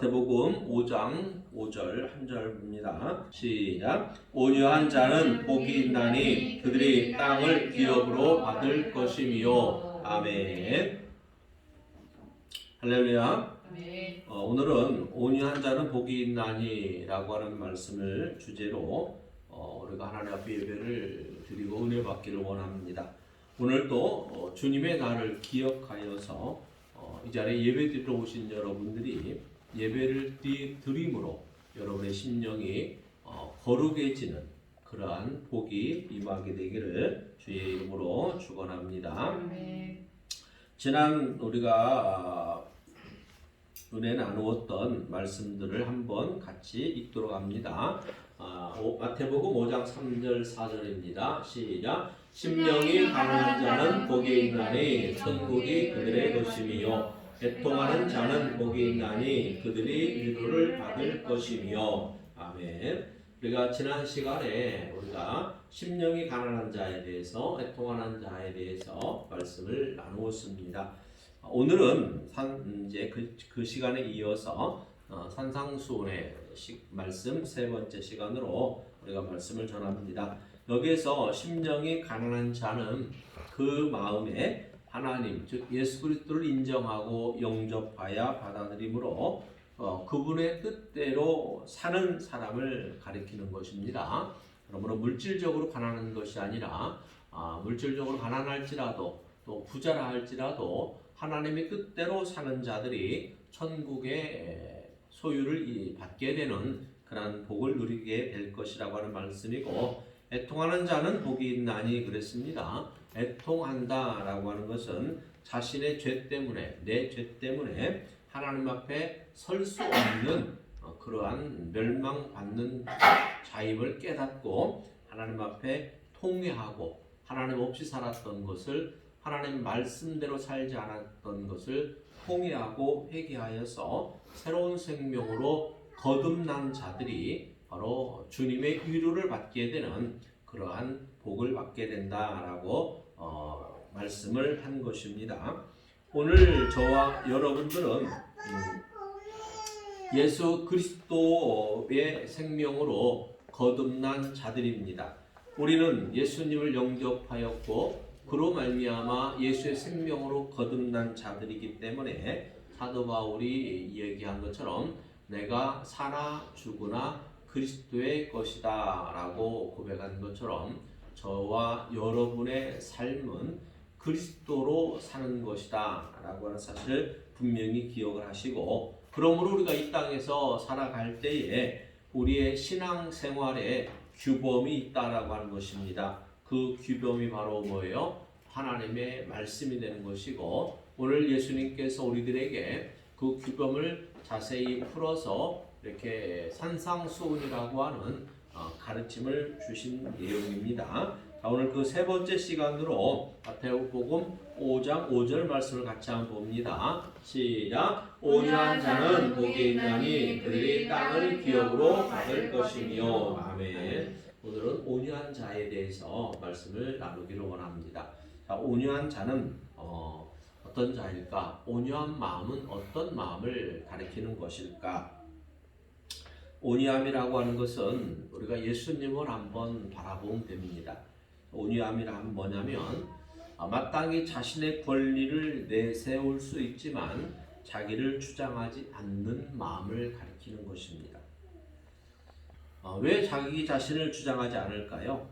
마태복음 5장 5절 한 절입니다. 시작. 온유한 자는 복이 있나니 그들이 땅을 기업으로 받을 것이미요. 아멘. 할렐루야. 오늘은 온유한 자는 복이 있나니 라고 하는 말씀을 주제로 우리가 하나님 앞에 예배를 드리고 은혜 받기를 원합니다. 오늘도 주님의 날을 기억하여서 이 자리에 예배 드리러 오신 여러분들이 예배를 드림으로 여러분의 심령이 거룩해지는 그러한 복이 임하게 되기를 주의 이름으로 축원합니다. 지난 우리가 은혜 나누었던 말씀들을 한번 같이 읽도록 합니다. 마태복음 5장 3절 4절입니다. 시작. 심령이 가난한 자는 복이 있나니 천국이 그들의 것이미요. 애통하는 자는 복이 있나니 그들이 위로를 받을 것이미요. 아멘. 우리가 지난 시간에 우리가 심령이 가난한 자에 대해서 애통하는 자에 대해서 말씀을 나누었습니다. 오늘은 이제 그 시간에 이어서 산상수훈의 말씀 세 번째 시간으로 우리가 말씀을 전합니다. 여기에서 심령이 가난한 자는 그 마음에 하나님 즉 예수 그리스도를 인정하고 영접하여 받아들임으로 그분의 뜻대로 사는 사람을 가리키는 것입니다. 그러므로 물질적으로 가난한 것이 아니라 물질적으로 가난할지라도 또 부자라 할지라도 하나님의 뜻대로 사는 자들이 천국의 소유를 받게 되는 그러한 복을 누리게 될 것이라고 하는 말씀이고, 애통하는 자는 복이 있나니 그랬습니다. 애통한다라고 하는 것은 자신의 죄 때문에, 내 죄 때문에 하나님 앞에 설 수 없는 그러한 멸망받는 자임을 깨닫고 하나님 앞에 통회하고 하나님 없이 살았던 것을, 하나님 말씀대로 살지 않았던 것을 통회하고 회개하여서 새로운 생명으로 거듭난 자들이 바로 주님의 위로를 받게 되는 그러한 복을 받게 된다라고 말씀을 한 것입니다. 오늘 저와 여러분들은 예수 그리스도의 생명으로 거듭난 자들입니다. 우리는 예수님을 영접하였고 그로 말미암아 예수의 생명으로 거듭난 자들이기 때문에 사도 바울이 이야기한 것처럼 내가 사나 죽으나 그리스도의 것이다 라고 고백한 것처럼 저와 여러분의 삶은 그리스도로 사는 것이다 라고 하는 사실을 분명히 기억을 하시고, 그러므로 우리가 이 땅에서 살아갈 때에 우리의 신앙생활에 규범이 있다라고 하는 것입니다. 그 규범이 바로 뭐예요? 하나님의 말씀이 되는 것이고, 오늘 예수님께서 우리들에게 그 규범을 자세히 풀어서 이렇게 산상수훈이라고 하는 가르침을 주신 내용입니다. 자, 오늘 그 세 번째 시간으로 마태복음 5장 5절 말씀을 같이 한번 봅니다. 시작. 온유한 자는 복이 있나니 그들이 땅을 기업으로 받을 것이며. 아멘. 오늘은 온유한 자에 대해서 말씀을 나누기를 원합니다. 자, 온유한 자는 어떤 자일까? 온유한 마음은 어떤 마음을 가리키는 것일까? 온유함이라고 하는 것은 우리가 예수님을 한번 바라보면 됩니다. 온유함이란 뭐냐면 마땅히 자신의 권리를 내세울 수 있지만 자기를 주장하지 않는 마음을 가리키는 것입니다. 왜 자기 자신을 주장하지 않을까요?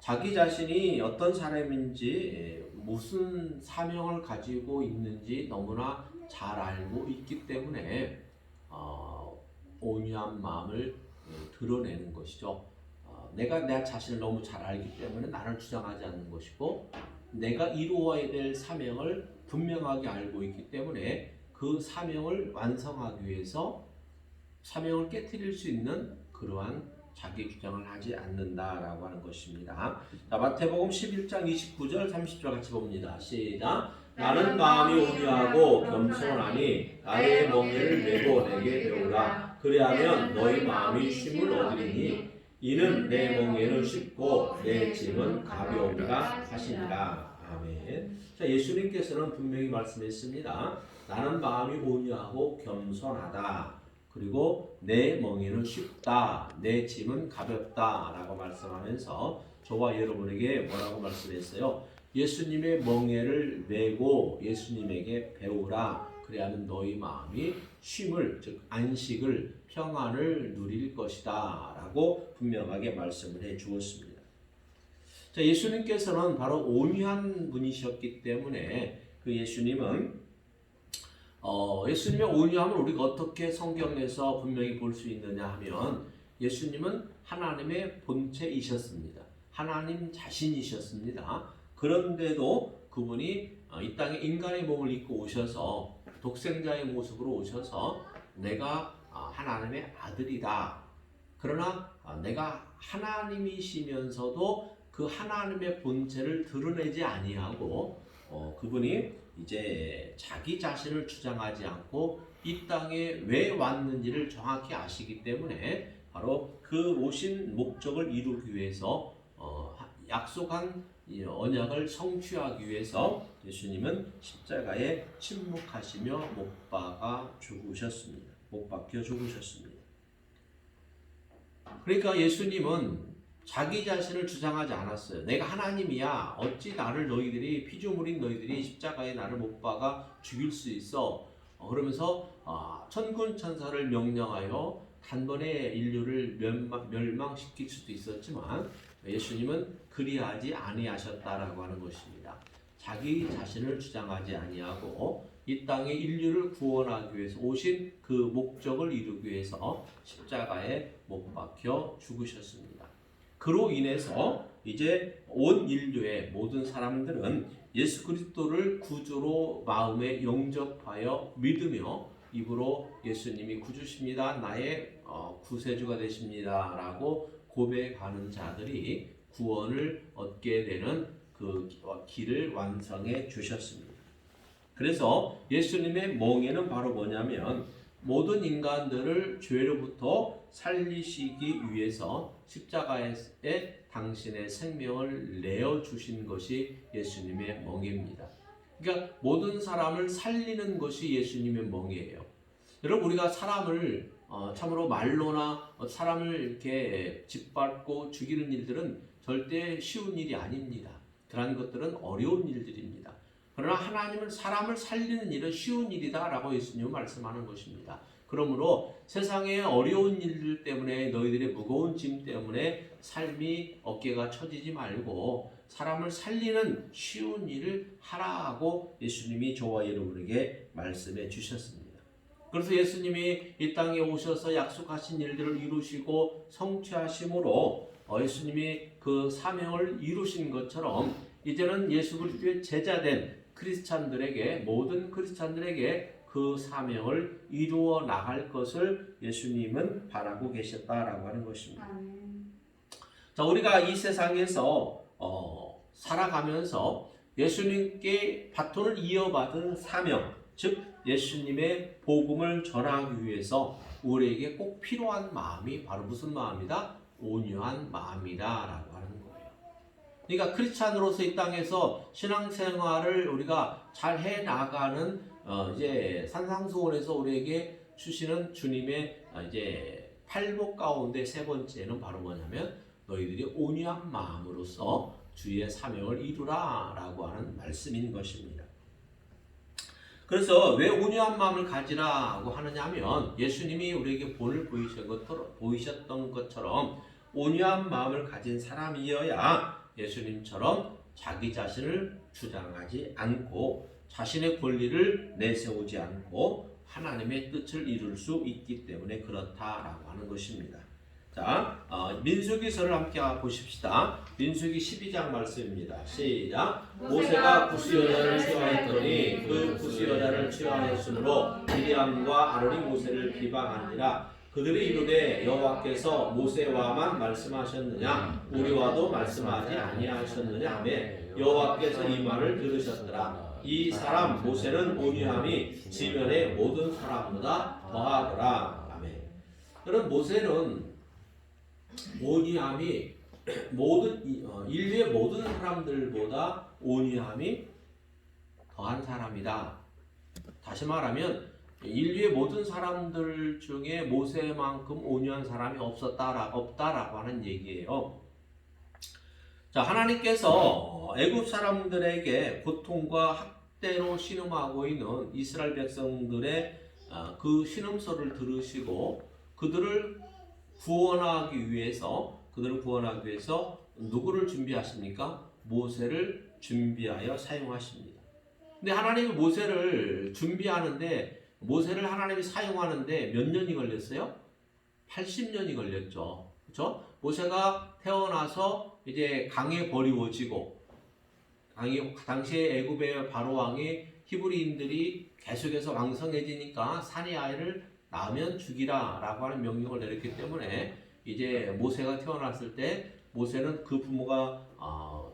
자기 자신이 어떤 사람인지 무슨 사명을 가지고 있는지 너무나 잘 알고 있기 때문에 온유한 마음을 드러내는 것이죠. 내가 내 자신을 너무 잘 알기 때문에 나를 주장하지 않는 것이고, 내가 이루어야 될 사명을 분명하게 알고 있기 때문에 그 사명을 완성하기 위해서 사명을 깨트릴 수 있는 그러한 자기 주장을 하지 않는다라고 하는 것입니다. 자, 마태복음 11장 29절 30절 같이 봅니다. 시작. 나는 마음이 온유하고 겸손하니 나의 멍에를 메고 내게 배우라. 그리하면 너희 마음이 쉼을 얻으리니 이는 내 멍에는 쉽고 내 짐은 가벼움이라 하시니라. 아멘. 자, 예수님께서는 분명히 말씀했습니다. 나는 마음이 온유하고 겸손하다. 그리고 내 멍에는 쉽다. 내 짐은 가볍다. 라고 말씀하면서 저와 여러분에게 뭐라고 말씀했어요? 예수님의 멍에를 메고 예수님에게 배우라. 그래야만 너희 마음이 쉼을, 즉 안식을, 평안을 누릴 것이다. 라고 분명하게 말씀을 해 주었습니다. 자, 예수님께서는 바로 온유한 분이셨기 때문에 그 예수님은 예수님의 온유함을 우리가 어떻게 성경에서 분명히 볼 수 있느냐 하면 예수님은 하나님의 본체이셨습니다. 하나님 자신이셨습니다. 그런데도 그분이 이 땅에 인간의 몸을 입고 오셔서 독생자의 모습으로 오셔서 내가 하나님의 아들이다. 그러나 내가 하나님이시면서도 그 하나님의 본체를 드러내지 아니하고 그분이 이제 자기 자신을 주장하지 않고 이 땅에 왜 왔는지를 정확히 아시기 때문에 바로 그 오신 목적을 이루기 위해서 약속한 언약을 성취하기 위해서 예수님은 십자가에 침묵하시며 못 박아 죽으셨습니다. 못 박혀 죽으셨습니다. 그러니까 예수님은 자기 자신을 주장하지 않았어요. 내가 하나님이야. 어찌 나를 너희들이 피조물인 너희들이 십자가에 나를 못 박아 죽일 수 있어. 그러면서 천군 천사를 명령하여 단번에 인류를 멸망시킬 수도 있었지만 예수님은 그리하지 아니하셨다라고 하는 것입니다. 자기 자신을 주장하지 아니하고 이 땅에 인류를 구원하기 위해서 오신 그 목적을 이루기 위해서 십자가에 못 박혀 죽으셨습니다. 그로 인해서 이제 온 인류의 모든 사람들은 예수 그리스도를 구주로 마음에 영접하여 믿으며 입으로 예수님이 구주십니다. 나의 구세주가 되십니다. 라고 고백하는 자들이 구원을 얻게 되는 그 길을 완성해 주셨습니다. 그래서 예수님의 멍에는 바로 뭐냐면 모든 인간들을 죄로부터 살리시기 위해서 십자가에 당신의 생명을 내어주신 것이 예수님의 멍에입니다. 그러니까 모든 사람을 살리는 것이 예수님의 멍에예요. 여러분, 우리가 사람을 참으로 말로나 사람을 이렇게 짓밟고 죽이는 일들은 절대 쉬운 일이 아닙니다. 그러한 것들은 어려운 일들입니다. 그러나 하나님은 사람을 살리는 일은 쉬운 일이다 라고 예수님은 말씀하는 것입니다. 그러므로 세상의 어려운 일들 때문에 너희들의 무거운 짐 때문에 삶이 어깨가 처지지 말고 사람을 살리는 쉬운 일을 하라고 예수님이 저와 여러분에게 말씀해 주셨습니다. 그래서 예수님이 이 땅에 오셔서 약속하신 일들을 이루시고 성취하심으로 예수님이 그 사명을 이루신 것처럼 이제는 예수 그리스도의 제자된 크리스찬들에게, 모든 크리스찬들에게 그 사명을 이루어 나갈 것을 예수님은 바라고 계셨다라고 하는 것입니다. 자, 우리가 이 세상에서 살아가면서 예수님께 바톤을 이어받은 사명, 즉 예수님의 복음을 전하기 위해서 우리에게 꼭 필요한 마음이 바로 무슨 마음이다? 온유한 마음이다라고 하는 거예요. 그러니까 크리스찬으로서 이 땅에서 신앙생활을 우리가 잘 해 나가는 이제 산상수훈에서 우리에게 주시는 주님의 이제 팔복 가운데 세 번째는 바로 뭐냐면 너희들이 온유한 마음으로서 주의 사명을 이루라라고 하는 말씀인 것입니다. 그래서 왜 온유한 마음을 가지라고 하느냐 하면 예수님이 우리에게 본을 보이셨던 것처럼 온유한 마음을 가진 사람이어야 예수님처럼 자기 자신을 주장하지 않고 자신의 권리를 내세우지 않고 하나님의 뜻을 이룰 수 있기 때문에 그렇다라고 하는 것입니다. 자, 민수기서를 함께 보십시다. 민수기 12장 말씀입니다. 시작. 모세가 구스 여자를 취하였더니 그 구스 여자를 취하였으므로 미리암과 아론이 모세를 비방하니라. 그들이 이르되 여호와께서 모세와만 말씀하셨느냐 우리와도 말씀하지 아니하셨느냐 하며 여호와께서 이 말을 들으셨더라. 이 사람 모세는 온유함이 지면의 모든 사람보다 더하더라. 아멘. 여러분, 모세는 온유함이 인류의 모든 사람들보다 온유함이 더한 사람이다. 다시 말하면 인류의 모든 사람들 중에 모세만큼 온유한 사람이 없다라고 하는 얘기예요. 자, 하나님께서 애굽 사람들에게 고통과 학대로 신음하고 있는 이스라엘 백성들의 그 신음소를 들으시고 그들을 구원하기 위해서 누구를 준비하십니까? 모세를 준비하여 사용하십니다. 근데 하나님이 모세를 준비하는데 모세를 하나님이 사용하는데 몇 년이 걸렸어요? 80년이 걸렸죠. 그렇죠? 모세가 태어나서 이제 강에 버리워지고 당시에 애굽의 바로 왕이 히브리인들이 계속해서 왕성해지니까 산의 아이를 낳으면 죽이라라고 하는 명령을 내렸기 때문에 이제 모세가 태어났을 때 모세는 그 부모가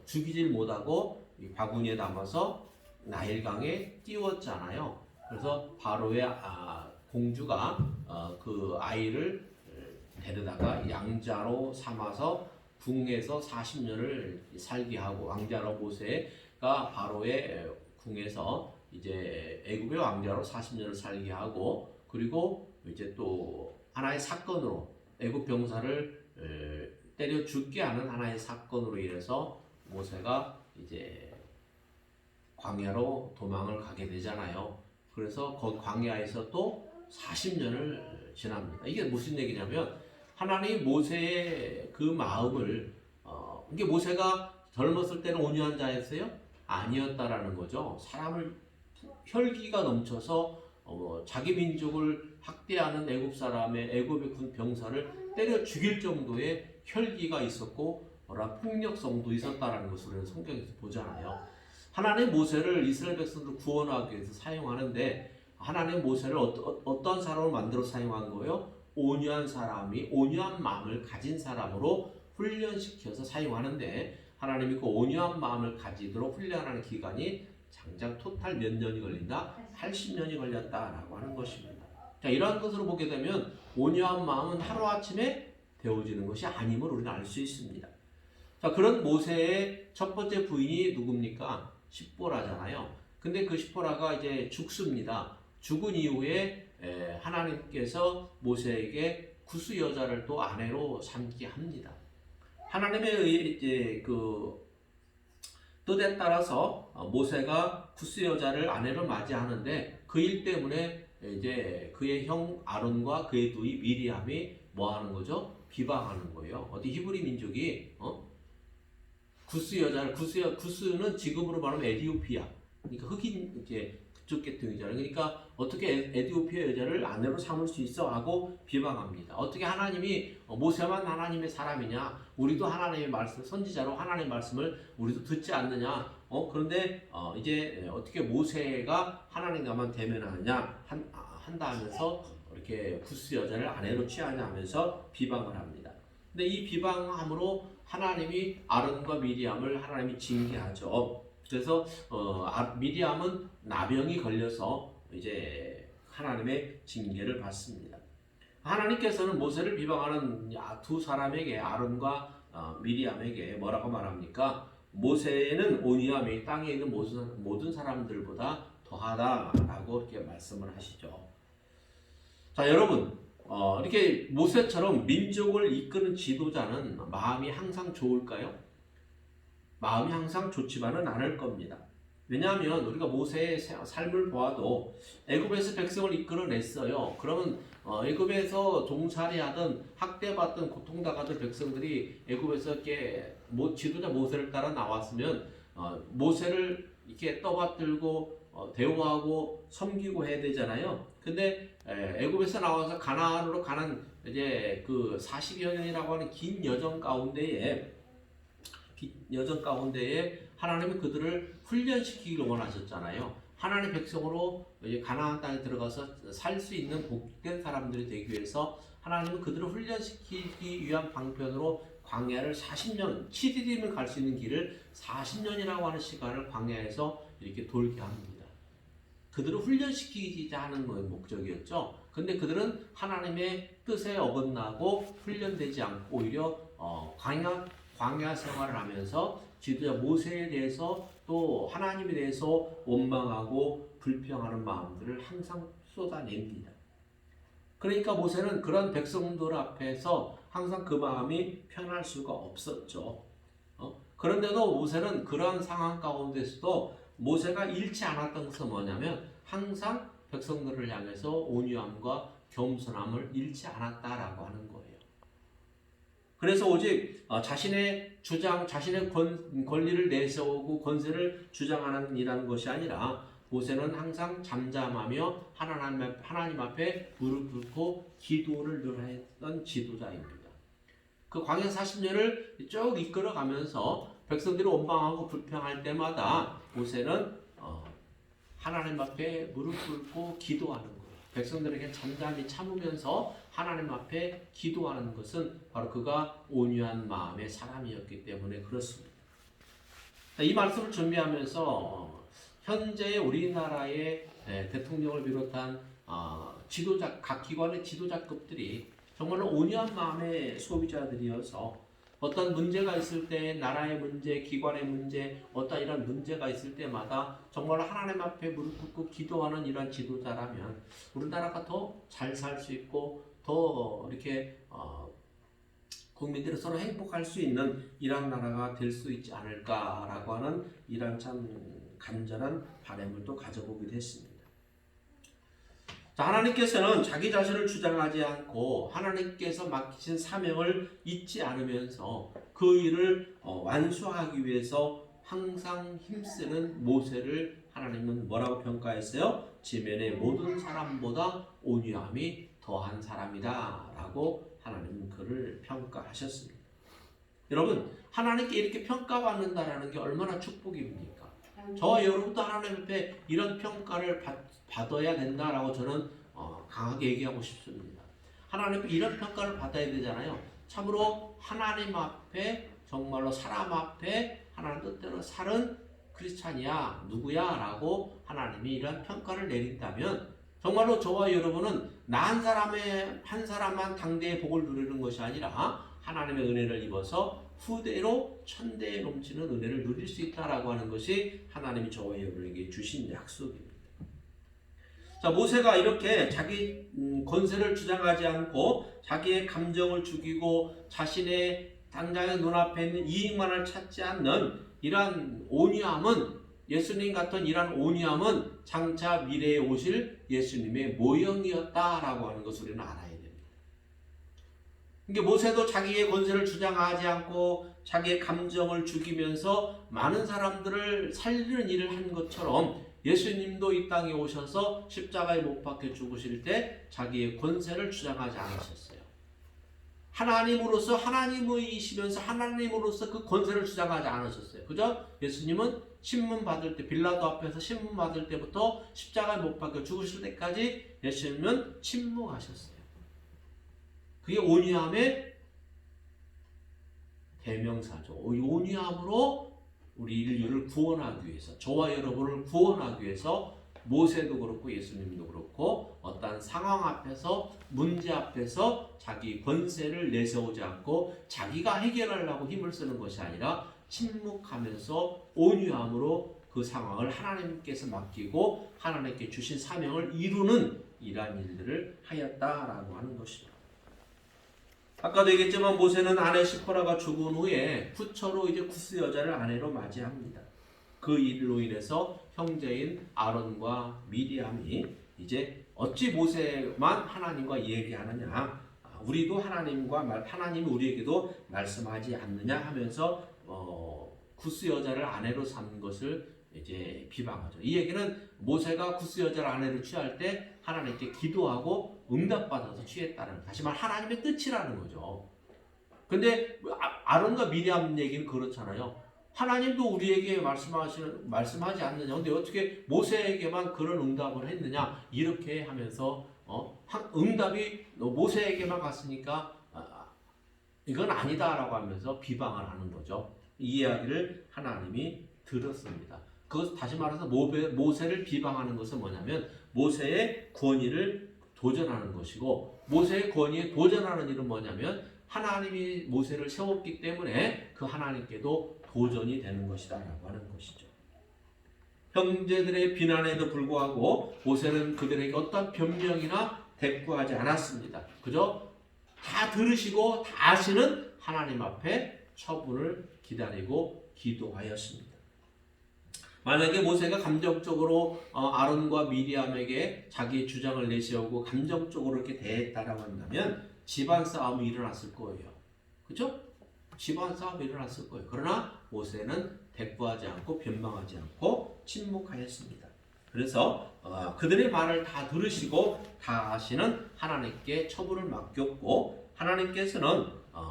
죽이질 못하고 바구니에 담아서 나일강에 띄웠잖아요. 그래서 바로의 공주가 그 아이를 데려다가 양자로 삼아서 궁에서 40년을 살게 하고 왕자로 모세가 바로의 궁에서 이제 애굽의 왕자로 40년을 살게 하고 그리고 이제 또 하나의 사건으로 애굽 병사를 때려 죽게 하는 하나의 사건으로 인해서 모세가 이제 광야로 도망을 가게 되잖아요. 그래서 그 광야에서 또 40년을 지납니다. 이게 무슨 얘기냐면 하나님 모세의 그 마음을 이게 모세가 젊었을 때는 온유한 자였어요? 아니었다라는 거죠. 사람을 혈기가 넘쳐서 자기 민족을 학대하는 애굽의 군 병사를 때려 죽일 정도의 혈기가 있었고 폭력성도 있었다라는 것을 성경에서 보잖아요. 하나님 모세를 이스라엘 백성들을 구원하기 위해서 사용하는데 하나님 모세를 어떤 사람을 만들어 사용한 거예요? 온유한 마음을 가진 사람으로 훈련시켜서 사용하는데 하나님이 그 온유한 마음을 가지도록 훈련하는 기간이 장장 토탈 몇 년이 걸린다? 80년이 걸렸다라고 하는 것입니다. 자, 이러한 것으로 보게 되면 온유한 마음은 하루아침에 배워지는 것이 아님을 우리는 알 수 있습니다. 자, 그런 모세의 첫 번째 부인이 누굽니까? 십보라잖아요. 근데 그 십보라가 이제 죽습니다. 죽은 이후에 하나님께서 모세에게 구스 여자를 또 아내로 삼게 합니다. 하나님의 이제 그 뜻에 따라서 모세가 구스 여자를 아내로 맞이하는데 그 일 때문에 이제 그의 형 아론과 그의 누이 미리암이 뭐 하는 거죠? 비방하는 거예요. 어디 히브리 민족이 구스 여자를 구스는 지금으로 말하면 에디오피아. 그러니까 흑인 이제 그쪽 계통이잖아요. 그러니까 어떻게 에디오피아 여자를 아내로 삼을 수 있어 하고 비방합니다. 어떻게 하나님이 모세만 하나님의 사람이냐? 우리도 하나님의 말씀 선지자로 하나님의 말씀을 우리도 듣지 않느냐? 그런데 이제 어떻게 모세가 하나님과만 대면하느냐 한다 하면서 이렇게 구스 여자를 아내로 취하냐 하면서 비방을 합니다. 근데 이 비방함으로 하나님이 아론과 미리암을 하나님이 징계하죠. 그래서 미리암은 나병이 걸려서 이제 하나님의 징계를 받습니다. 하나님께서는 모세를 비방하는 두 사람에게 아론과 미리암에게 뭐라고 말합니까? 모세는 온유함이 땅에 있는 모든 사람들보다 더하다라고 이렇게 말씀을 하시죠. 자, 여러분 이렇게 모세처럼 민족을 이끄는 지도자는 마음이 항상 좋을까요? 마음이 항상 좋지만은 않을 겁니다. 왜냐하면 우리가 모세의 삶을 보아도 애굽에서 백성을 이끌어냈어요. 그러면 애굽에서 종살이하던 학대받던 고통당하던 백성들이 애굽에서 이렇게 지도자 모세를 따라 나왔으면 모세를 이렇게 떠받들고 대우하고 섬기고 해야 되잖아요. 근데 애굽에서 나와서 가나안으로 가는 이제 그 40여 년이라고 하는 긴 여정 가운데에 하나님은 그들을 훈련시키기를 원하셨잖아요. 하나님의 백성으로 이제 가나안 땅에 들어가서 살 수 있는 복된 사람들이 되기 위해서 하나님은 그들을 훈련시키기 위한 방편으로 광야를 40년, 7일이면 갈 수 있는 길을 40년이라고 하는 시간을 광야에서 이렇게 돌게 합니다. 그들을 훈련시키자 하는 목적이었죠. 근데 그들은 하나님의 뜻에 어긋나고 훈련되지 않고 오히려 광야 생활을 하면서 지도자 모세에 대해서 또 하나님에 대해서 원망하고 불평하는 마음들을 항상 쏟아냅니다. 그러니까 모세는 그런 백성들 앞에서 항상 그 마음이 편할 수가 없었죠. 그런데도 모세는 그러한 상황 가운데서도 모세가 잃지 않았던 것은 뭐냐면 항상 백성들을 향해서 온유함과 겸손함을 잃지 않았다라고 하는 거예요. 그래서 오직 자신의 주장, 자신의 권리를 내세우고 권세를 주장하는 이라는 것이 아니라 모세는 항상 잠잠하며 하나님 앞에 무릎 꿇고 기도를 늘 했던 지도자입니다. 그 광야 40년을 쭉 이끌어가면서 백성들이 원망하고 불평할 때마다 모세는 하나님 앞에 무릎 꿇고 기도하는 거예요. 백성들에게 잠잠히 참으면서 하나님 앞에 기도하는 것은 바로 그가 온유한 마음의 사람이었기 때문에 그렇습니다. 이 말씀을 준비하면서 현재 우리나라의 대통령을 비롯한 지도자, 각 기관의 지도자급들이 정말로 온유한 마음의 소비자들이어서 어떤 문제가 있을 때, 나라의 문제, 기관의 문제, 어떤 이런 문제가 있을 때마다 정말 하나님 앞에 무릎 꿇고 기도하는 이런 지도자라면 우리나라가 더 잘 살 수 있고 더 이렇게 국민들이 서로 행복할 수 있는 이런 나라가 될 수 있지 않을까라고 하는 이런 참 간절한 바람을 또 가져보기도 했습니다. 자, 하나님께서는 자기 자신을 주장하지 않고 하나님께서 맡기신 사명을 잊지 않으면서 그 일을 완수하기 위해서 항상 힘쓰는 모세를 하나님은 뭐라고 평가했어요? 지면의 모든 사람보다 온유함이 더한 사람이다 라고 하나님은 그를 평가하셨습니다. 여러분, 하나님께 이렇게 평가받는다라는 게 얼마나 축복입니까? 저와 여러분도 하나님 앞에 이런 평가를 받아야 된다라고 저는 강하게 얘기하고 싶습니다. 하나님 앞에 이런 평가를 받아야 되잖아요. 참으로 하나님 앞에 정말로 사람 앞에 하나님 뜻대로 살은 크리스찬이야 누구야 라고 하나님이 이런 평가를 내린다면 정말로 저와 여러분은 나 한 사람만 당대의 복을 누리는 것이 아니라 하나님의 은혜를 입어서 후대로 천대에 넘치는 은혜를 누릴 수 있다라고 하는 것이 하나님이 저와 여러분에게 주신 약속입니다. 자, 모세가 이렇게 자기 권세를 주장하지 않고 자기의 감정을 죽이고 자신의 당장의 눈앞에 있는 이익만을 찾지 않는 이러한 온유함은 예수님 같은 이러한 온유함은 장차 미래에 오실 예수님의 모형이었다라고 하는 것을 우리는 알아야 됩니다. 그러니까 모세도 자기의 권세를 주장하지 않고 자기의 감정을 죽이면서 많은 사람들을 살리는 일을 한 것처럼 예수님도 이 땅에 오셔서 십자가에 못 박혀 죽으실 때 자기의 권세를 주장하지 않으셨어요. 하나님으로서 하나님이시면서 하나님으로서 그 권세를 주장하지 않으셨어요. 그죠? 예수님은 신문 받을 때 빌라도 앞에서 신문 받을 때부터 십자가에 못 박혀 죽으실 때까지 예수님은 침묵하셨어요. 그게 온유함의 대명사죠. 온유함으로 우리 인류를 구원하기 위해서, 저와 여러분을 구원하기 위해서 모세도 그렇고 예수님도 그렇고 어떠한 상황 앞에서, 문제 앞에서 자기 권세를 내세우지 않고 자기가 해결하려고 힘을 쓰는 것이 아니라 침묵하면서 온유함으로 그 상황을 하나님께서 맡기고 하나님께 주신 사명을 이루는 이러한 일들을 하였다라고 하는 것입니다. 아까도 얘기했지만 모세는 아내 시포라가 죽은 후에 후처로 이제 구스 여자를 아내로 맞이합니다. 그 일로 인해서 형제인 아론과 미리암이 이제 어찌 모세만 하나님과 얘기하느냐, 우리도 하나님이 우리에게도 말씀하지 않느냐 하면서 구스 여자를 아내로 삼은 것을 이제 비방하죠. 이 얘기는 모세가 구스 여자를 아내로 취할 때 하나님께 기도하고 응답받아서 취했다는, 다시 말 하나님의 뜻이라는 거죠. 근데 아론과 미리암 얘기는 그렇잖아요. 하나님도 우리에게 말씀하지 않느냐. 근데 어떻게 모세에게만 그런 응답을 했느냐. 이렇게 하면서 응답이 모세에게만 갔으니까 이건 아니다라고 하면서 비방을 하는 거죠. 이 이야기를 하나님이 들었습니다. 그것 다시 말해서 모세를 비방하는 것은 뭐냐면 모세의 권위를 도전하는 것이고, 모세의 권위에 도전하는 일은 뭐냐면 하나님이 모세를 세웠기 때문에 그 하나님께도 도전이 되는 것이다 라고 하는 것이죠. 형제들의 비난에도 불구하고 모세는 그들에게 어떤 변명이나 대꾸하지 않았습니다. 그저 다 들으시고 다 아시는 하나님 앞에 처분을 기다리고 기도하였습니다. 만약에 모세가 감정적으로 아론과 미리암에게 자기 주장을 내세우고 감정적으로 이렇게 대했다라고 한다면 집안 싸움이 일어났을 거예요. 그렇죠? 집안 싸움이 일어났을 거예요. 그러나 모세는 대꾸하지 않고 변명하지 않고 침묵하였습니다. 그래서 그들의 말을 다 들으시고 다 아시는 하나님께 처분을 맡겼고, 하나님께서는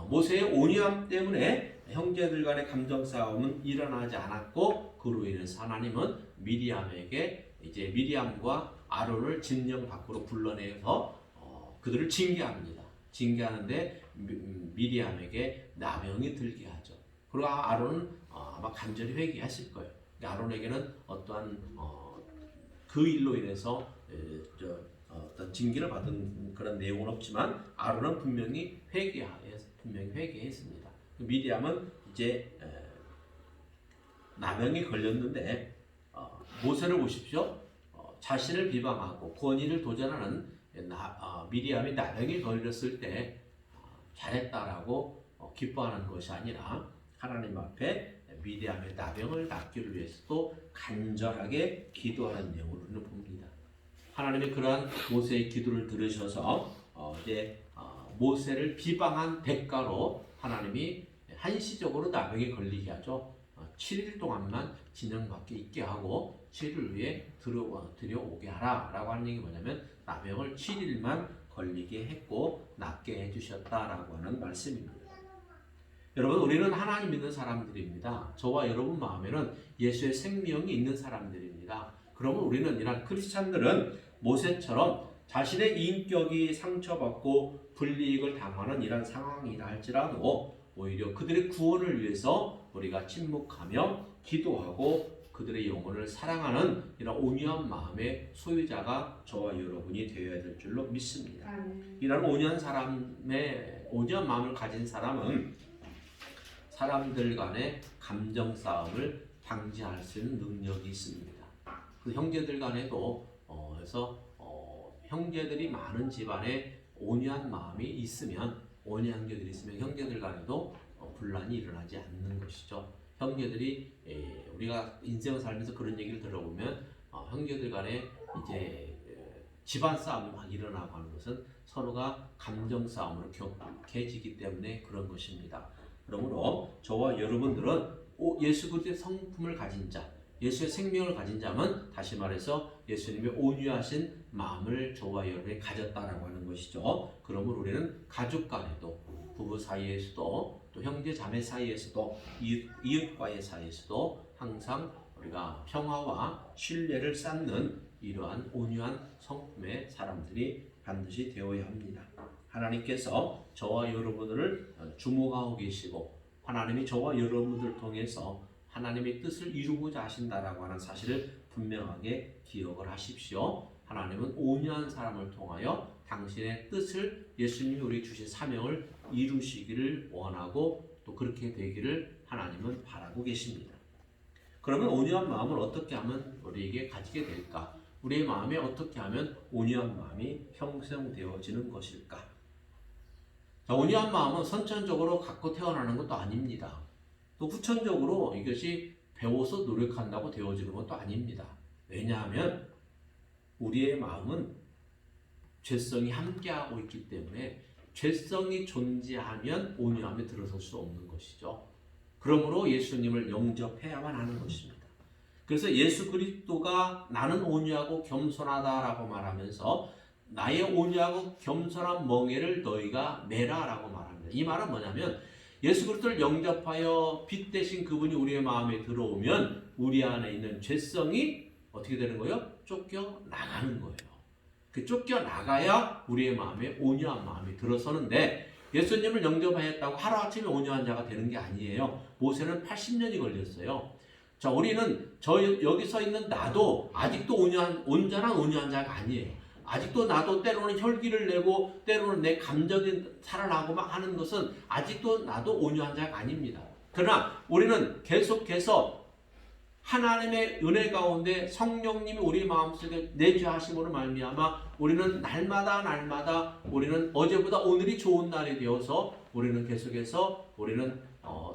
모세의 온유함 때문에 형제들 간의 감정 싸움은 일어나지 않았고, 그로 인해서 하나님은 미리암에게 이제 미리암과 아론을 진영 밖으로 불러내서 그들을 징계합니다. 징계하는데 미리암에게 나병이 들게 하죠. 그리고 아론은 아마 간절히 회개했을 거예요. 아론에게는 어떠한 그 일로 인해서 어떤 징계를 받은 그런 내용은 없지만 아론은 분명히 회개했습니다. 미리암은 이제 나병이 걸렸는데 모세를 보십시오. 자신을 비방하고 권위를 도전하는 미리암이 나병이 걸렸을 때 잘했다라고 기뻐하는 것이 아니라 하나님 앞에 미리암의 나병을 낫기를 위해서도 간절하게 기도하는 내용을 우리는 봅니다. 하나님이 그러한 모세의 기도를 들으셔서 이제 모세를 비방한 대가로 하나님이 한시적으로 나병에 걸리게 하죠. 7일 동안만 진영 밖에 있게 하고 7일 후에 들여오게 하라 라고 하는 얘기 뭐냐면 나병을 7일만 걸리게 했고 낫게 해주셨다라고 하는 말씀입니다. 여러분, 우리는 하나님 믿는 사람들입니다. 저와 여러분 마음에는 예수의 생명이 있는 사람들입니다. 그러면 우리는 이런 크리스찬들은 모세처럼 자신의 인격이 상처받고 불이익을 당하는 이런 상황이라 할지라도 오히려 그들의 구원을 위해서 우리가 침묵하며 기도하고 그들의 영혼을 사랑하는 이런 온유한 마음의 소유자가 저와 여러분이 되어야 될 줄로 믿습니다. 이런 온유한 마음을 가진 사람은 사람들 간의 감정 싸움을 방지할 수 있는 능력이 있습니다. 그 형제들 간에도 그래서 형제들이 많은 집안에 온유한 마음이 있으면, 온유한 형제들이 있으면 형제들 간에도 분란이 일어나지 않는 것이죠. 형제들이 우리가 인생을 살면서 그런 얘기를 들어보면 형제들 간에 이제 집안 싸움이 막 일어나고 하는 것은 서로가 감정 싸움으로 격해지기 때문에 그런 것입니다. 그러므로 저와 여러분들은 예수 그리스도의 성품을 가진 자, 예수의 생명을 가진 자면 다시 말해서 예수님의 온유하신 마음을 저와 여러분이 가졌다라고 하는 것이죠. 그러므로 우리는 가족 간에도, 부부 사이에서도, 또 형제 자매 사이에서도, 이웃과의 사이에서도 항상 우리가 평화와 신뢰를 쌓는 이러한 온유한 성품의 사람들이 반드시 되어야 합니다. 하나님께서 저와 여러분들을 주목하고 계시고 하나님이 저와 여러분들을 통해서 하나님의 뜻을 이루고자 하신다라고 하는 사실을 분명하게 기억을 하십시오. 하나님은 온유한 사람을 통하여 당신의 뜻을, 예수님이 우리 주신 사명을 이루시기를 원하고 또 그렇게 되기를 하나님은 바라고 계십니다. 그러면 온유한 마음을 어떻게 하면 우리에게 가지게 될까? 우리의 마음에 어떻게 하면 온유한 마음이 형성되어지는 것일까? 자, 온유한 마음은 선천적으로 갖고 태어나는 것도 아닙니다. 또 후천적으로 이것이 배워서 노력한다고 되어지는 것도 아닙니다. 왜냐하면 우리의 마음은 죄성이 함께하고 있기 때문에 죄성이 존재하면 온유함에 들어설 수 없는 것이죠. 그러므로 예수님을 영접해야만 하는 것입니다. 그래서 예수 그리스도가 나는 온유하고 겸손하다라고 말하면서 나의 온유하고 겸손한 멍에를 너희가 매라라고 말합니다. 이 말은 뭐냐면 예수 그리스도를 영접하여 빛 대신 그분이 우리의 마음에 들어오면 우리 안에 있는 죄성이 어떻게 되는 거예요? 쫓겨 나가는 거예요. 그 쫓겨 나가야 우리의 마음에 온유한 마음이 들어서는데 예수님을 영접하였다고 하루아침에 온유한 자가 되는 게 아니에요. 모세는 80년이 걸렸어요. 자, 우리는 여기 서 있는 나도 아직도 온전한 온유한 자가 아니에요. 아직도 나도 때로는 혈기를 내고 때로는 내 감정이 살아나고 막 하는 것은 아직도 나도 온유한 자가 아닙니다. 그러나 우리는 계속해서 하나님의 은혜 가운데 성령님이 우리 마음속에 내주하심으로 말미암아 우리는 날마다 우리는 어제보다 오늘이 좋은 날이 되어서 우리는 계속해서 우리는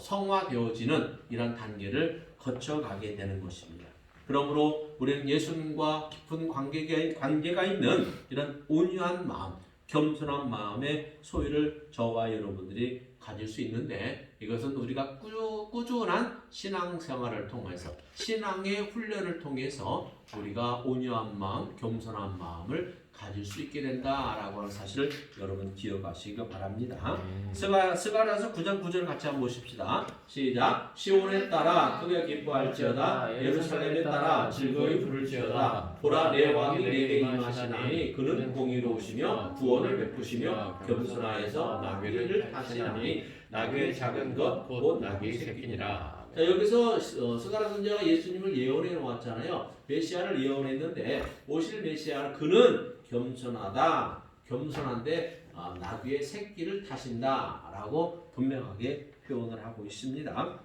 성화되어지는 이런 단계를 거쳐가게 되는 것입니다. 그러므로 우리는 예수님과 깊은 관계가 있는 이런 온유한 마음, 겸손한 마음의 소유를 저와 여러분들이 가질 수 있는데, 이것은 우리가 꾸준한 신앙생활을 통해서, 신앙의 훈련을 통해서 우리가 온유한 마음, 겸손한 마음을 가질 수 있게 된다라고 하는 사실을 여러분 기억하시기 바랍니다. 스가랴서 9장 9절을 같이 한번 보십시다. 시작. 시온에 따라 크게 기뻐할지어다. 예루살렘에 따라 즐거이 부를지어다. 보라, 내 왕이 내게 임하시나니 그는 공의로우시며 구원을 베푸시며 겸손하여서 나귀를 타시나니 나귀의 작은 것 곧 나귀의 새끼니라. 자, 여기서 스가랴 선지자가 예수님을 예언해 놓았잖아요. 메시아를 예언했는데 오실 메시아는 그는 겸손한데 나귀의 새끼를 타신다라고 분명하게 표현을 하고 있습니다.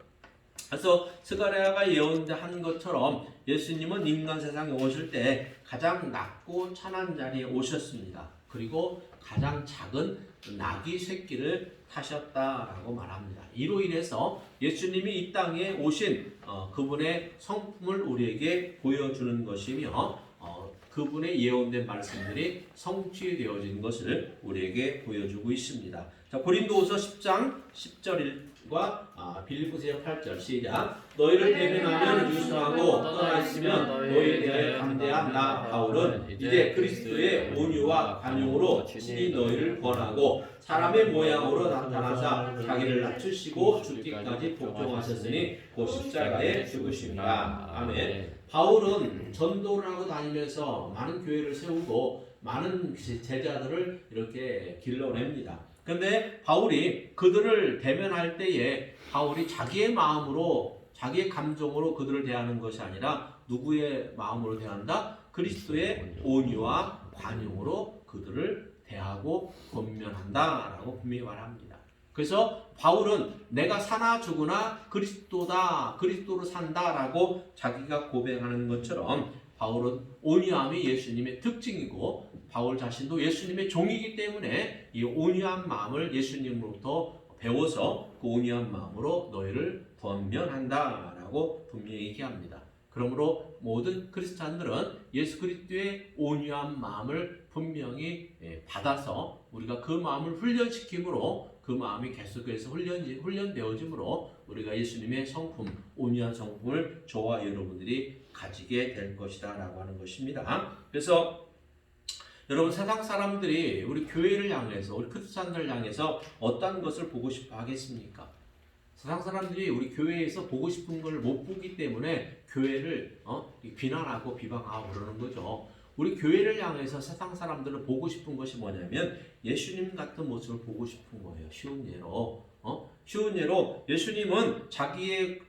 그래서 스가랴가 예언한 것처럼 예수님은 인간 세상에 오실 때 가장 낮고 찬한 자리에 오셨습니다. 그리고 가장 작은 나귀 새끼를 타셨다라고 말합니다. 이로 인해서 예수님이 이 땅에 오신 그분의 성품을 우리에게 보여주는 것이며 그분의 예언된 말씀들이 성취되어진 것을 우리에게 보여주고 있습니다. 자, 고린도후서 10장 10절과 빌립보서 8절 시작. 너희를 대면하면 유수하고 떠나 있으면 너희에 대하여 담대한 나 바울은 이제 그리스도의 온유와 관용으로 친히 너희를 권하고 사람의 모양으로 나타나사 자기를 낮추시고 죽기까지 복종하셨으니 곧 십자가에 죽으십니다. 아멘. 바울은 전도를 하고 다니면서 많은 교회를 세우고 많은 제자들을 이렇게 길러냅니다. 그런데 바울이 그들을 대면할 때에 바울이 자기의 마음으로, 자기의 감정으로 그들을 대하는 것이 아니라 누구의 마음으로 대한다? 그리스도의 온유와 관용으로 그들을 대하고 권면한다라고 분명히 말합니다. 그래서 바울은 내가 사나 죽으나 그리스도다, 그리스도로 산다라고 자기가 고백하는 것처럼 바울은 온유함이 예수님의 특징이고 바울 자신도 예수님의 종이기 때문에 이 온유한 마음을 예수님으로부터 배워서 그 온유한 마음으로 너희를 권면한다라고 분명히 얘기합니다. 그러므로 모든 크리스찬들은 예수 그리스도의 온유한 마음을 분명히 받아서 우리가 그 마음을 훈련시킴으로 그 마음이 계속해서 훈련되어짐으로 우리가 예수님의 성품, 온유한 성품을 저와 여러분들이 가지게 될 것이다 라고 하는 것입니다. 그래서 여러분, 세상 사람들이 우리 교회를 향해서, 우리 크리스찬들을 향해서 어떤 것을 보고 싶어 하겠습니까? 세상 사람들이 우리 교회에서 보고 싶은 걸 못 보기 때문에 교회를 비난하고 비방하고 그러는 거죠. 우리 교회를 향해서 세상 사람들은 보고 싶은 것이 뭐냐면 예수님 같은 모습을 보고 싶은 거예요. 쉬운 예로 예수님은 자기의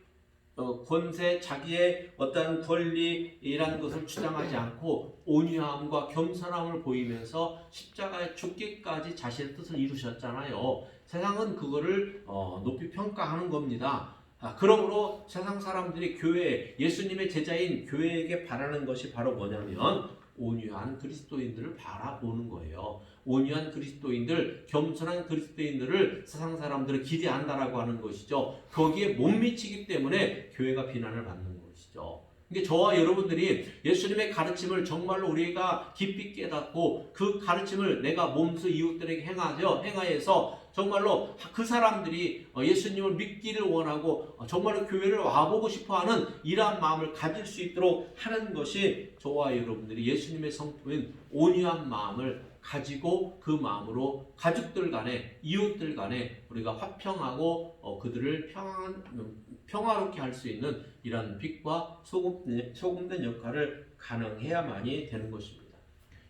권세, 자기의 어떤 권리라는 것을 주장하지 않고 온유함과 겸손함을 보이면서 십자가에 죽기까지 자신의 뜻을 이루셨잖아요. 세상은 그거를 높이 평가하는 겁니다. 그러므로 세상 사람들이 교회, 예수님의 제자인 교회에게 바라는 것이 바로 뭐냐면 온유한 그리스도인들을 바라보는 거예요. 온유한 그리스도인들, 겸손한 그리스도인들을 세상 사람들은 기대한다라고 하는 것이죠. 거기에 못 미치기 때문에 교회가 비난을 받는 것이죠. 근데 저와 여러분들이 예수님의 가르침을 정말로 우리가 깊이 깨닫고 그 가르침을 내가 몸소 이웃들에게 행하여서 정말로 그 사람들이 예수님을 믿기를 원하고 정말로 교회를 와보고 싶어하는 이러한 마음을 가질 수 있도록 하는 것이 저와 여러분들이 예수님의 성품인 온유한 마음을 가지고 그 마음으로 가족들 간에, 이웃들 간에 우리가 화평하고 그들을 평화롭게 할 수 있는 이런 빛과 소금된 역할을 가능해야만이 되는 것입니다.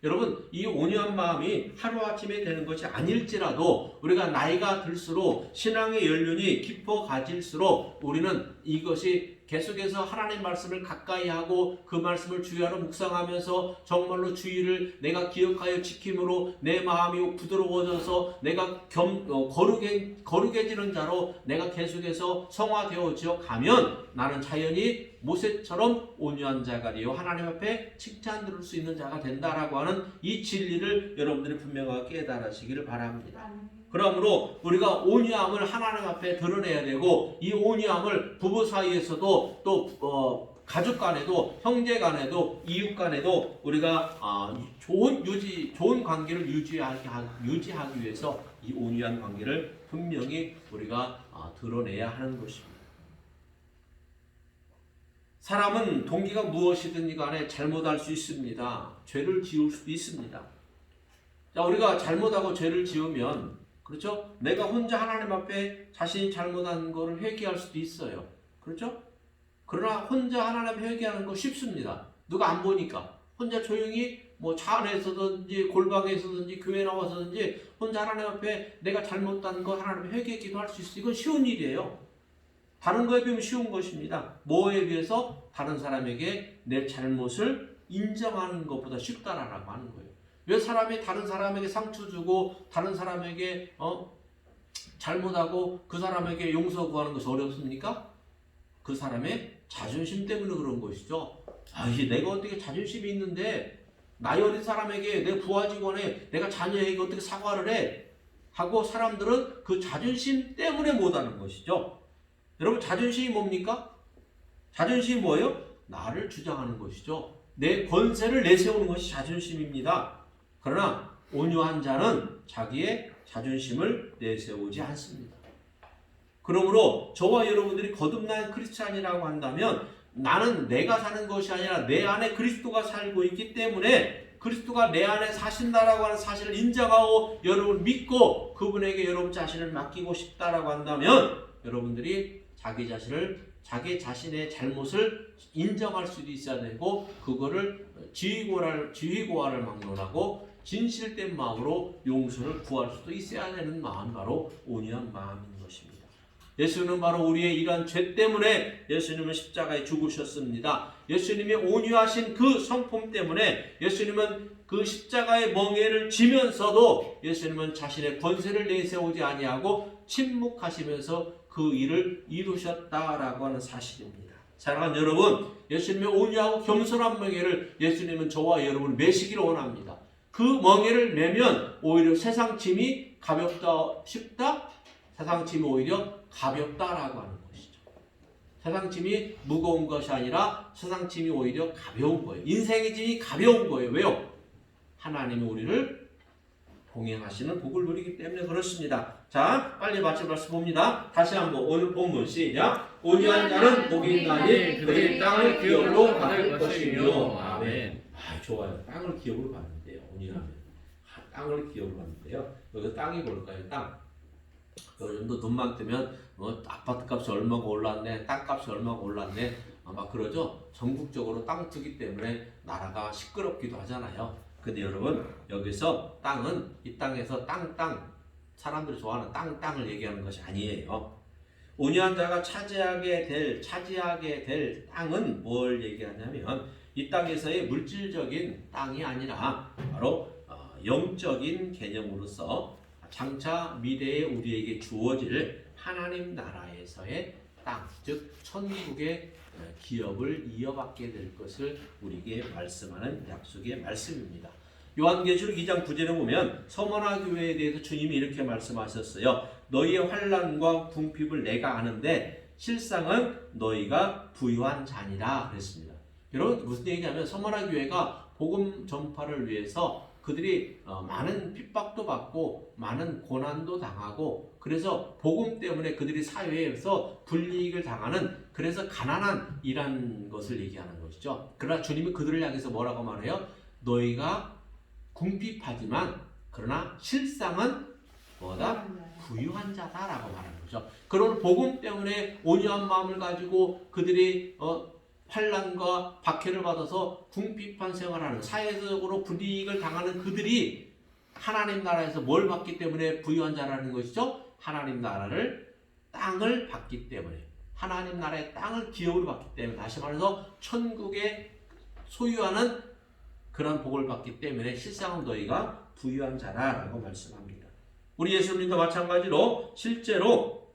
여러분, 이 온유한 마음이 하루아침에 되는 것이 아닐지라도 우리가 나이가 들수록 신앙의 연륜이 깊어가질수록 우리는 이것이 계속해서 하나님 말씀을 가까이 하고 그 말씀을 주야로 묵상하면서 정말로 주의를 내가 기억하여 지킴으로 내 마음이 부드러워져서 내가 거룩해지는 자로 내가 계속해서 성화되어져 가면 나는 자연히 모세처럼 온유한 자가 되어 하나님 앞에 칭찬 들을 수 있는 자가 된다라고 하는 이 진리를 여러분들이 분명하게 깨달으시기를 바랍니다. 그러므로 우리가 온유함을 하나님 앞에 드러내야 되고 이 온유함을 부부 사이에서도 또 가족 간에도 형제 간에도 이웃 간에도 우리가 좋은 관계를 유지하기 위해서 이 온유한 관계를 분명히 우리가 드러내야 하는 것입니다. 사람은 동기가 무엇이든지 간에 잘못할 수 있습니다. 죄를 지을 수도 있습니다. 자, 우리가 잘못하고 죄를 지으면 그렇죠? 내가 혼자 하나님 앞에 자신이 잘못한 것을 회개할 수도 있어요. 그렇죠? 그러나 혼자 하나님 앞에 회개하는 거 쉽습니다. 누가 안 보니까. 혼자 조용히 차 안에서든지 골방에서든지 교회 나와서든지 혼자 하나님 앞에 내가 잘못한 거 하나님 앞에 회개 기도할 수 있어요. 이건 쉬운 일이에요. 다른 거에 비하면 쉬운 것입니다. 뭐에 비해서? 다른 사람에게 내 잘못을 인정하는 것보다 쉽다라고 하는 거예요. 왜 사람이 다른 사람에게 상처 주고 다른 사람에게 잘못하고 그 사람에게 용서 구하는 것이 어렵습니까? 그 사람의 자존심 때문에 그런 것이죠. 내가 어떻게 자존심이 있는데 나이 어린 사람에게 내 부하 직원에 내가 자녀에게 어떻게 사과를 해? 하고 사람들은 그 자존심 때문에 못하는 것이죠. 여러분 자존심이 뭡니까? 자존심이 뭐예요? 나를 주장하는 것이죠. 내 권세를 내세우는 것이 자존심입니다. 그러나 온유한 자는 자기의 자존심을 내세우지 않습니다. 그러므로 저와 여러분들이 거듭난 크리스찬이라고 한다면 나는 내가 사는 것이 아니라 내 안에 그리스도가 살고 있기 때문에 그리스도가 내 안에 사신다라고 하는 사실을 인정하고 여러분 믿고 그분에게 여러분 자신을 맡기고 싶다라고 한다면 여러분들이 자기 자신의 잘못을 인정할 수도 있어야 되고 그거를 지휘고하를 막론하고 진실된 마음으로 용서를 구할 수도 있어야 되는 마음이 바로 온유한 마음인 것입니다. 예수는 바로 우리의 이러한 죄 때문에 예수님은 십자가에 죽으셨습니다. 예수님이 온유하신 그 성품 때문에 예수님은 그 십자가의 멍에를 지면서도 예수님은 자신의 권세를 내세우지 아니하고 침묵하시면서 그 일을 이루셨다라고 하는 사실입니다. 사랑하는 여러분, 예수님의 온유하고 겸손한 멍에를 예수님은 저와 여러분을 메시기를 원합니다. 그 멍에를 메면 오히려 세상 짐이 가볍다 쉽다? 세상 짐이 오히려 가볍다라고 하는 것이죠. 세상 짐이 무거운 것이 아니라 세상 짐이 오히려 가벼운 거예요. 인생의 짐이 가벼운 거예요. 왜요? 하나님이 우리를 동행하시는 복을 누리기 때문에 그렇습니다. 자, 빨리 마칠 말씀 봅니다. 다시 한번 오늘 본문 시작. 온유한 자는 복이 있나니 그들이 땅을 기업으로 받을 것이며. 아멘. 좋아요. 땅을 기업으로 받는데요. 온유하면 땅을 기업으로 받는데요. 여기 땅이 뭘까요? 땅. 요즘도 돈만 뜨면 아파트값이 얼마가 올랐네, 땅값이 얼마가 올랐네, 막 그러죠. 전국적으로 땅 투기 때문에 나라가 시끄럽기도 하잖아요. 근데 여러분 여기서 땅은 이 땅에서 땅 사람들이 좋아하는 땅을 얘기하는 것이 아니에요. 온유한 자가 차지하게 될 땅은 뭘 얘기하냐면 이 땅에서의 물질적인 땅이 아니라 바로 영적인 개념으로서 장차 미래에 우리에게 주어질 하나님 나라에서의 땅, 즉 천국의 기업을 이어받게 될 것을 우리에게 말씀하는 약속의 말씀입니다. 요한계시록 2장 9절에 보면 서머나 교회에 대해서 주님이 이렇게 말씀하셨어요. 너희의 환난과 궁핍을 내가 아는데 실상은 너희가 부유한 자니라 그랬습니다. 여러분 무슨 얘기냐면 서머나 교회가 복음 전파를 위해서 그들이 많은 핍박도 받고 많은 고난도 당하고 그래서 복음 때문에 그들이 사회에서 불이익을 당하는 그래서 가난한 이란 것을 얘기하는 것이죠. 그러나 주님이 그들을 향해서 뭐라고 말해요? 너희가 궁핍하지만 그러나 실상은 뭐다? 부유한 자다라고 말하는 거죠. 그런 복음 때문에 온유한 마음을 가지고 그들이 환난과 박해를 받아서 궁핍한 생활하는 사회적으로 불이익을 당하는 그들이 하나님 나라에서 뭘 받기 때문에 부유한 자라는 것이죠? 하나님 나라를 땅을 받기 때문에 하나님 나라의 땅을 기업으로 받기 때문에, 다시 말해서 천국에 소유하는 그런 복을 받기 때문에 실상은 너희가 부유한 자라라고 말씀합니다. 우리 예수님도 마찬가지로 실제로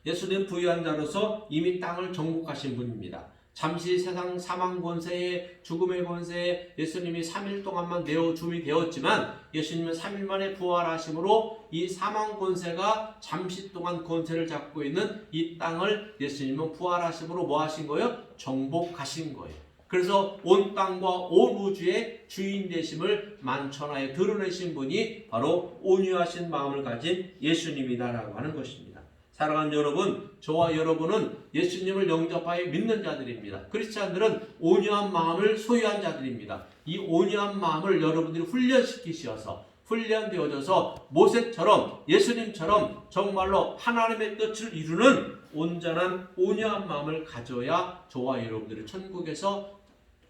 예수님 부유한 자로서 이미 땅을 정복하신 분입니다. 잠시 세상 사망 권세에, 죽음의 권세에 예수님이 3일 동안만 내어줌이 되었지만 예수님은 3일 만에 부활하심으로 이 사망 권세가 잠시 동안 권세를 잡고 있는 이 땅을 예수님은 부활하심으로 뭐 하신 거예요? 정복하신 거예요. 그래서 온 땅과 온 우주의 주인 되심을 만천하에 드러내신 분이 바로 온유하신 마음을 가진 예수님이다라고 하는 것입니다. 사랑하는 여러분, 저와 여러분은 예수님을 영접하여 믿는 자들입니다. 크리스찬들은 온유한 마음을 소유한 자들입니다. 이 온유한 마음을 여러분들이 훈련되어져서 모세처럼, 예수님처럼 정말로 하나님의 뜻을 이루는 온전한 온유한 마음을 가져야 저와 여러분들이 천국에서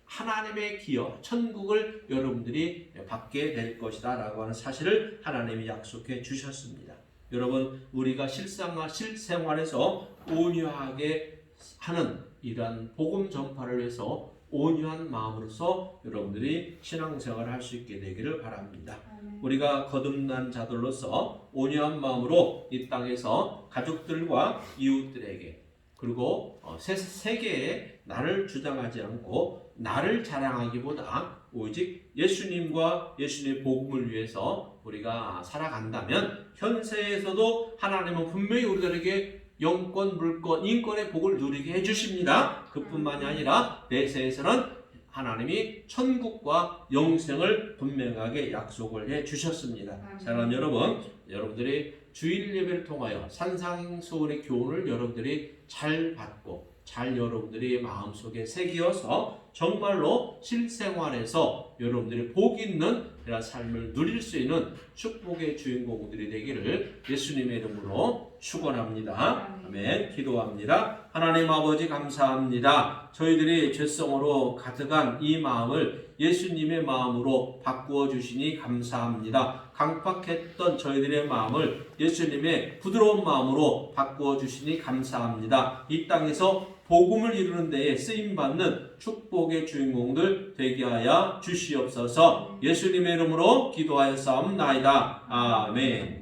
하나님의 기업, 천국을 여러분들이 받게 될 것이다 라고 하는 사실을 하나님이 약속해 주셨습니다. 여러분, 우리가 실생활에서 온유하게 하는 이러한 복음 전파를 위해서 온유한 마음으로서 여러분들이 신앙생활을 할 수 있게 되기를 바랍니다. 우리가 거듭난 자들로서 온유한 마음으로 이 땅에서 가족들과 이웃들에게, 그리고 세계에 나를 주장하지 않고 나를 자랑하기보다 오직 예수님과 예수님의 복음을 위해서 우리가 살아간다면 현세에서도 하나님은 분명히 우리들에게 영권, 물권, 인권의 복을 누리게 해주십니다. 그뿐만이 아니라 내세에서는 하나님이 천국과 영생을 분명하게 약속을 해주셨습니다. 사랑하는 여러분, 여러분들이 주일 예배를 통하여 산상수훈의 교훈을 여러분들이 잘 받고 잘 여러분들이 마음속에 새기어서 정말로 실생활에서 여러분들이 복 있는 이런 삶을 누릴 수 있는 축복의 주인공들이 되기를 예수님의 이름으로 축원합니다. 아멘. 기도합니다. 하나님 아버지 감사합니다. 저희들이 죄성으로 가득한 이 마음을 예수님의 마음으로 바꾸어 주시니 감사합니다. 강팍했던 저희들의 마음을 예수님의 부드러운 마음으로 바꾸어 주시니 감사합니다. 이 땅에서 복음을 이루는 데에 쓰임받는 축복의 주인공들 되게 하여 주시옵소서. 예수님의 이름으로 기도하였사옵나이다. 아멘.